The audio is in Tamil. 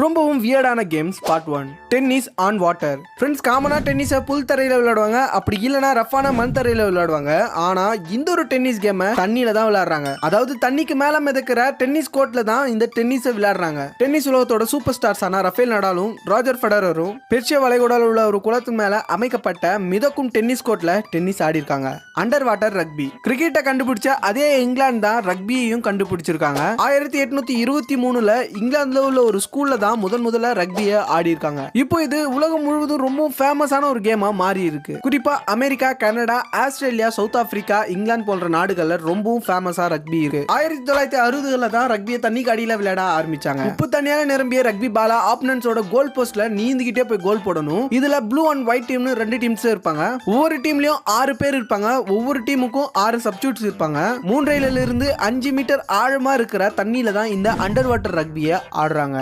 ரொம்பவும் வியர்டான games part 1 tennis on water. Friends, காமனா டென்னிஸை புல் தரையில விளையாடுவாங்க, அப்படி இல்லைனா ரஃபான மண் தரையில விளையாடுவாங்க. ஆனா இந்த ஒரு டென்னிஸ் கேமை தண்ணியில தான் விளையாடுறாங்க. அதாவது தண்ணிக்கு மேல மிதக்கிற டென்னிஸ் கோர்ட்ல தான் இந்த டென்னிஸை விளையாடுறாங்க. டென்னிஸ் உலகத்தோட சூப்பர் ஸ்டார்ஸான ரஃபேல் நடாலும் ராஜர் ஃபெடரரும் பெர்ஷியா வளைகுடாவில் உள்ள ஒரு குளத்துக்கு மேல அமைக்கப்பட்ட மிதக்கும் டென்னிஸ் கோர்ட்ல டென்னிஸ் ஆடி இருக்காங்க. Under water rugby. கிரிக்கெட்டை கண்டுபிடிச்ச அதே இங்கிலாந்து தான் ரக்பியையும் கண்டுபிடிச்சிருக்காங்க. 1823ல இங்கிலாந்துல உள்ள ஒரு ஸ்கூல்ல தான் முதல்ல ரக்பியை ஆடி இருக்காங்க. இப்போ இது உலகம் முழுவதும் ரொம்ப ஃபேமஸான ஒரு கேமா மாறி இருக்கு. குறிப்பா America, Canada, Australia, south Africa, England போன்ற நாடுகள்ல ரொம்பவும் ஃபேமஸா ரக்பி இருக்கு. 1960ல தான் ரக்பியை தண்ணிக்கு அடியில விளையாட ஆரம்பிச்சாங்க. உப்பு தண்ணியால நிரம்பிய ரக்பி பாலா ஆப்பனன்ஸோட கோல் போஸ்ட்ல நீந்திக்கிட்டே போய் கோல் போடணும். இதுல ப்ளூ அண்ட் ஒயிட் டீம்னு 2 டீம்ஸ் இருப்பாங்க. ஒவ்வொரு டீம்லயும் 6 பேர் இருப்பாங்க. ஒவ்வொரு டீமுக்கும் 6 சப்ஸ்டிடியூட்ஸ் இருப்பாங்க. 3 இருந்து 5 மீட்டர் ஆழமா இருக்கிற தண்ணியில தான் இந்த அண்டர் வாட்டர் ரக்பியை ஆடுறாங்க.